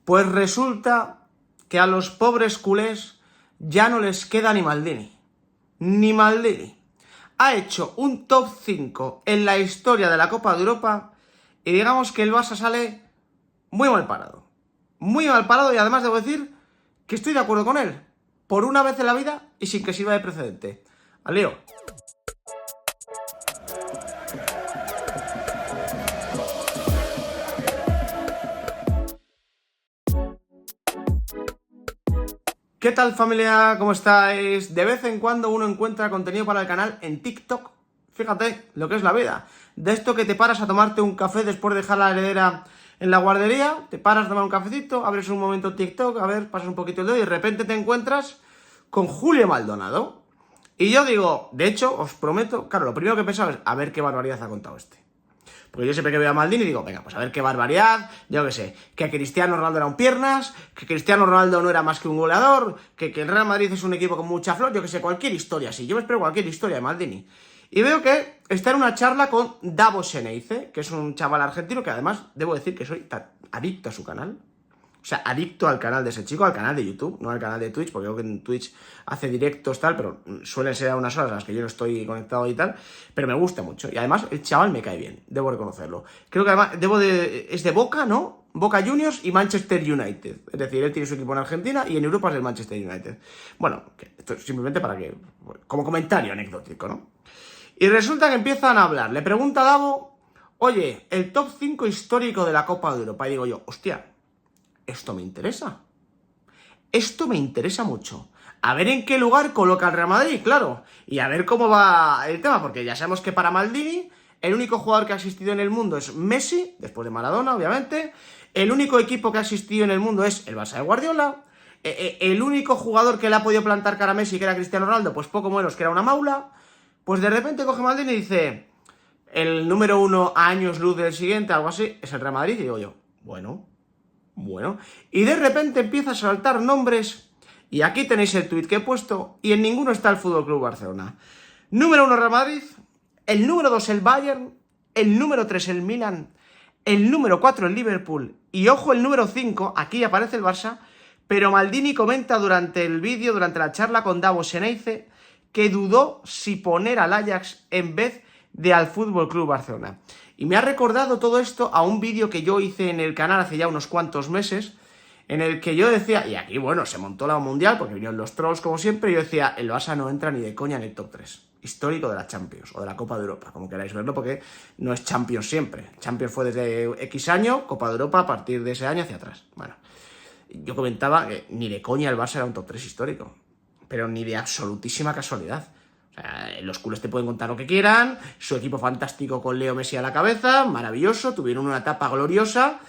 Pues resulta que a los pobres culés ya no les queda ni Maldini. Ni Maldini. Ha hecho un top 5 en la historia de la Copa de Europa y digamos que el Barça sale muy mal parado. Muy mal parado, y además debo decir que estoy de acuerdo con él. Por una vez en la vida y sin que sirva de precedente. Al lío. ¿Qué tal, familia? ¿Cómo estáis? De vez en cuando uno encuentra contenido para el canal en TikTok. Fíjate lo que es la vida. De esto que te paras a tomarte un café después de dejar la heredera en la guardería, te paras a tomar un cafecito, abres un momento TikTok, a ver, pasas un poquito el dedo y de repente te encuentras con Julio Maldonado. Y yo digo, de hecho, os prometo, claro, lo primero que he pensado es a ver qué barbaridad ha contado este. Porque yo siempre que veo a Maldini digo, venga, pues a ver qué barbaridad, yo qué sé, que Cristiano Ronaldo era un piernas, que Cristiano Ronaldo no era más que un goleador, que el Real Madrid es un equipo con mucha flor, yo que sé, cualquier historia así. Yo me espero cualquier historia de Maldini. Y veo que está en una charla con Davo Sheneice, que es un chaval argentino que además debo decir que soy adicto a su canal. O sea, adicto al canal de ese chico, al canal de YouTube, no al canal de Twitch, porque creo que en Twitch hace directos tal, pero suelen ser a unas horas a las que yo no estoy conectado y tal, pero me gusta mucho. Y además el chaval me cae bien, debo reconocerlo. Creo que además es de Boca, ¿no? Boca Juniors y Manchester United. Es decir, él tiene su equipo en Argentina y en Europa es el Manchester United. Bueno, esto es simplemente para que, como comentario anecdótico, ¿no? Y resulta que empiezan a hablar. Le pregunta a Davo, oye, el top 5 histórico de la Copa de Europa. Y digo yo, hostia, esto me interesa. Esto me interesa mucho. A ver en qué lugar coloca el Real Madrid, claro. Y a ver cómo va el tema, porque ya sabemos que para Maldini, el único jugador que ha existido en el mundo es Messi, después de Maradona, obviamente. El único equipo que ha existido en el mundo es el Barça de Guardiola. El único jugador que le ha podido plantar cara a Messi, que era Cristiano Ronaldo, pues poco menos que era una maula. Pues de repente coge Maldini y dice, el número 1 a años luz del siguiente, algo así, es el Real Madrid. Y digo yo, bueno. Y de repente empieza a saltar nombres, y aquí tenéis el tuit que he puesto, y en ninguno está el FC Barcelona. Número 1 Real Madrid, el número 2 el Bayern, el número 3 el Milan, el número 4 el Liverpool, y ojo el número 5, aquí aparece el Barça, pero Maldini comenta durante el vídeo, durante la charla con Davo Sheneice, que dudó si poner al Ajax en vez de al FC Barcelona. Y me ha recordado todo esto a un vídeo que yo hice en el canal hace ya unos cuantos meses, en el que yo decía, y aquí bueno, se montó la mundial porque vinieron los trolls como siempre, y yo decía, el Barça no entra ni de coña en el top 3 histórico de la Champions, o de la Copa de Europa, como queráis verlo, porque no es Champions siempre. Champions fue desde X año, Copa de Europa a partir de ese año hacia atrás. Bueno, yo comentaba que ni de coña el Barça era un top 3 histórico, pero ni de absolutísima casualidad. Los culés te pueden contar lo que quieran, su equipo fantástico con Leo Messi a la cabeza, maravilloso, tuvieron una etapa gloriosa,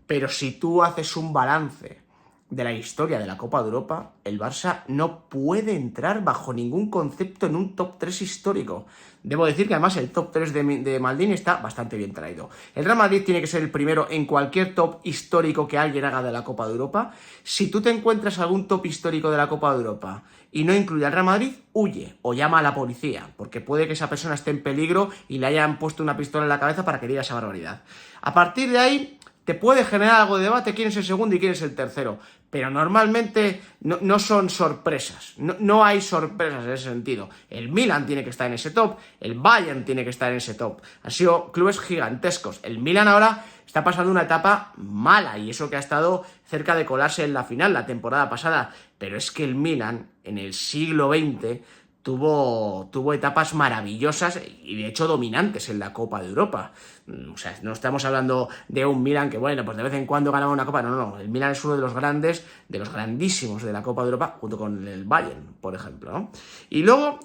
pero si tú haces un balance de la historia de la Copa de Europa, el Barça no puede entrar bajo ningún concepto en un top 3 histórico. Debo decir que además el top 3 de Maldini está bastante bien traído. El Real Madrid tiene que ser el primero en cualquier top histórico que alguien haga de la Copa de Europa. Si tú te encuentras algún top histórico de la Copa de Europa y no incluye al Real Madrid, huye o llama a la policía, porque puede que esa persona esté en peligro y le hayan puesto una pistola en la cabeza para que diga esa barbaridad. A partir de ahí te puede generar algo de debate quién es el segundo y quién es el tercero, pero normalmente no son sorpresas, no hay sorpresas en ese sentido. El Milan tiene que estar en ese top, el Bayern tiene que estar en ese top. Han sido clubes gigantescos. El Milan ahora está pasando una etapa mala, y eso que ha estado cerca de colarse en la final la temporada pasada, pero es que el Milan en el siglo XX tuvo etapas maravillosas y de hecho dominantes en la Copa de Europa. O sea, no estamos hablando de un Milan que, bueno, pues de vez en cuando ganaba una Copa. No. El Milan es uno de los grandes, de los grandísimos de la Copa de Europa, junto con el Bayern, por ejemplo, ¿no? Y luego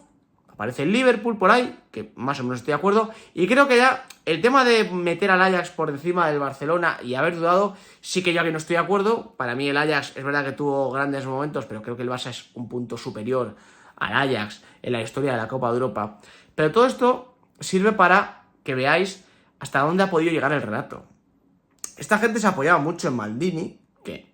aparece el Liverpool por ahí, que más o menos estoy de acuerdo, y creo que ya el tema de meter al Ajax por encima del Barcelona y haber dudado, sí que yo aquí no estoy de acuerdo. Para mí el Ajax es verdad que tuvo grandes momentos, pero creo que el Barça es un punto superior al Ajax en la historia de la Copa de Europa. Pero todo esto sirve para que veáis hasta dónde ha podido llegar el relato. Esta gente se apoyaba mucho en Maldini, que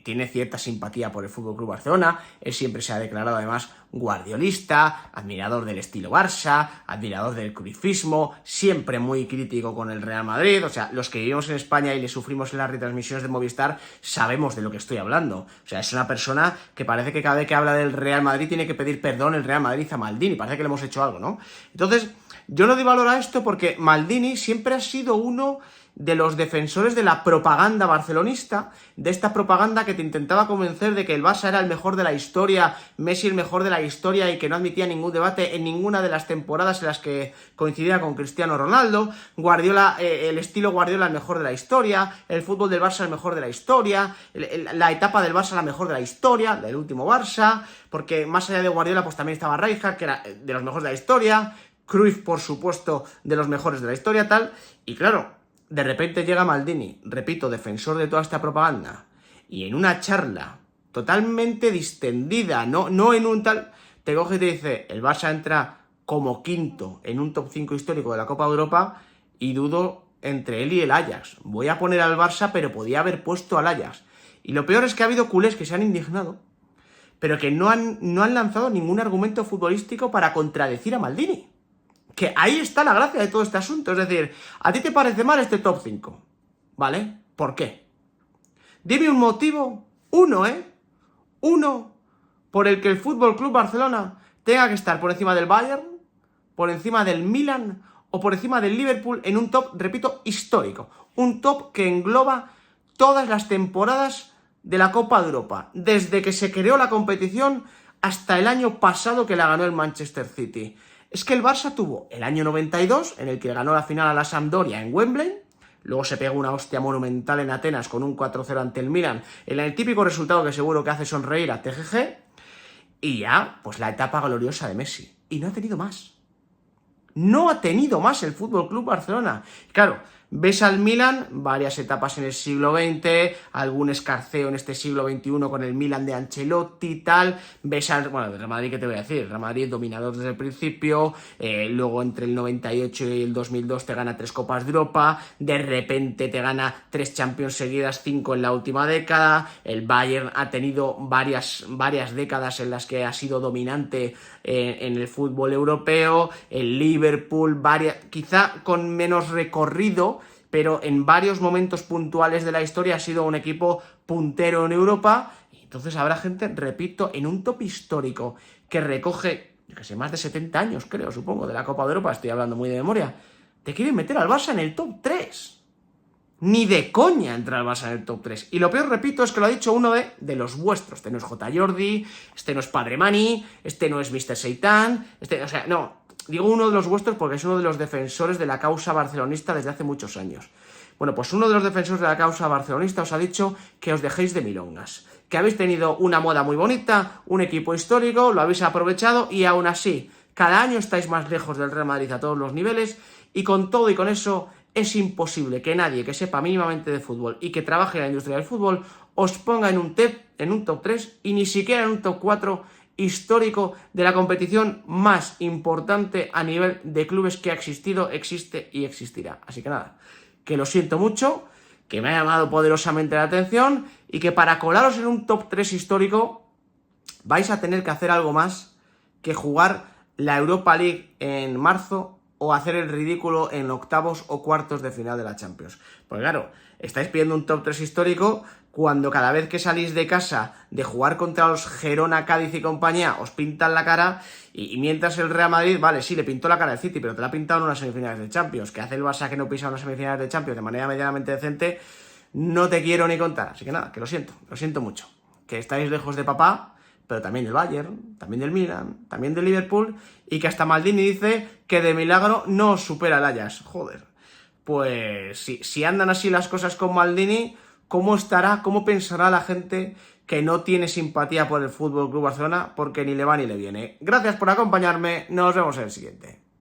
tiene cierta simpatía por el FC Barcelona. Él siempre se ha declarado además guardiolista, admirador del estilo Barça, admirador del cruyffismo, siempre muy crítico con el Real Madrid. O sea, los que vivimos en España y le sufrimos en las retransmisiones de Movistar sabemos de lo que estoy hablando. O sea, es una persona que parece que cada vez que habla del Real Madrid tiene que pedir perdón el Real Madrid a Maldini. Parece que le hemos hecho algo, ¿no? Entonces, yo no doy valor a esto porque Maldini siempre ha sido uno de los defensores de la propaganda barcelonista, de esta propaganda que te intentaba convencer de que el Barça era el mejor de la historia, Messi el mejor de la historia y que no admitía ningún debate en ninguna de las temporadas en las que coincidía con Cristiano Ronaldo, Guardiola, el estilo Guardiola el mejor de la historia, el fútbol del Barça el mejor de la historia, la etapa del Barça la mejor de la historia, del último Barça, porque más allá de Guardiola pues también estaba Rijkaard, que era de los mejores de la historia, Cruyff por supuesto de los mejores de la historia, tal, y claro, de repente llega Maldini, repito, defensor de toda esta propaganda, y en una charla totalmente distendida, no en un tal, te coge y te dice, el Barça entra como quinto en un top 5 histórico de la Copa de Europa, y dudo entre él y el Ajax. Voy a poner al Barça, pero podía haber puesto al Ajax. Y lo peor es que ha habido culés que se han indignado, pero que no han lanzado ningún argumento futbolístico para contradecir a Maldini. Que ahí está la gracia de todo este asunto. Es decir, ¿a ti te parece mal este top 5? ¿Vale? ¿Por qué? Dime un motivo, uno, por el que el FC Barcelona tenga que estar por encima del Bayern, por encima del Milan o por encima del Liverpool en un top, repito, histórico. Un top que engloba todas las temporadas de la Copa de Europa, desde que se creó la competición hasta el año pasado que la ganó el Manchester City. Es que el Barça tuvo el año 92, en el que ganó la final a la Sampdoria en Wembley, luego se pegó una hostia monumental en Atenas con un 4-0 ante el Milan, en el típico resultado que seguro que hace sonreír a TGG, y ya, pues la etapa gloriosa de Messi. Y no ha tenido más. No ha tenido más el FC Barcelona. Claro, ves al Milan, varias etapas en el siglo XX, algún escarceo en este siglo XXI con el Milan de Ancelotti y tal, ves al, bueno, del Real Madrid, ¿qué te voy a decir? Real Madrid dominador desde el principio, luego entre el 98 y el 2002 te gana 3 Copas de Europa, de repente te gana 3 Champions seguidas, 5 en la última década, el Bayern ha tenido varias décadas en las que ha sido dominante en el fútbol europeo, el Liverpool, quizá con menos recorrido, pero en varios momentos puntuales de la historia ha sido un equipo puntero en Europa. Y entonces habrá gente, repito, en un top histórico que recoge, yo que sé, más de 70 años, creo, supongo, de la Copa de Europa, estoy hablando muy de memoria, te quieren meter al Barça en el top 3. Ni de coña entra el Barça en el top 3. Y lo peor, repito, es que lo ha dicho uno de los vuestros. Este no es J. Jordi, este no es Padre Mani, este no es Mr. Seitan, o sea, no. Digo uno de los vuestros porque es uno de los defensores de la causa barcelonista desde hace muchos años. Bueno, pues uno de los defensores de la causa barcelonista os ha dicho que os dejéis de milongas. Que habéis tenido una moda muy bonita, un equipo histórico, lo habéis aprovechado y aún así, cada año estáis más lejos del Real Madrid a todos los niveles y con todo y con eso es imposible que nadie que sepa mínimamente de fútbol y que trabaje en la industria del fútbol os ponga en un top 3 y ni siquiera en un top 4 histórico de la competición más importante a nivel de clubes que ha existido, existe y existirá. Así que nada, que lo siento mucho, que me ha llamado poderosamente la atención y que para colaros en un top 3 histórico vais a tener que hacer algo más que jugar la Europa League en marzo o hacer el ridículo en octavos o cuartos de final de la Champions. Porque claro, estáis pidiendo un top 3 histórico cuando cada vez que salís de casa de jugar contra los Girona, Cádiz y compañía os pintan la cara y mientras el Real Madrid, vale, sí, le pintó la cara al City, pero te la ha pintado en unas semifinales de Champions. Que hace el Barça que no pisa unas semifinales de Champions de manera medianamente decente, no te quiero ni contar. Así que nada, que lo siento mucho. Que estáis lejos de papá, pero también del Bayern, también del Milan, también del Liverpool, y que hasta Maldini dice que de milagro no os supera el Ajax. Joder, pues si andan así las cosas con Maldini, ¿cómo pensará la gente que no tiene simpatía por el FC Barcelona? Porque ni le va ni le viene. Gracias por acompañarme, nos vemos en el siguiente.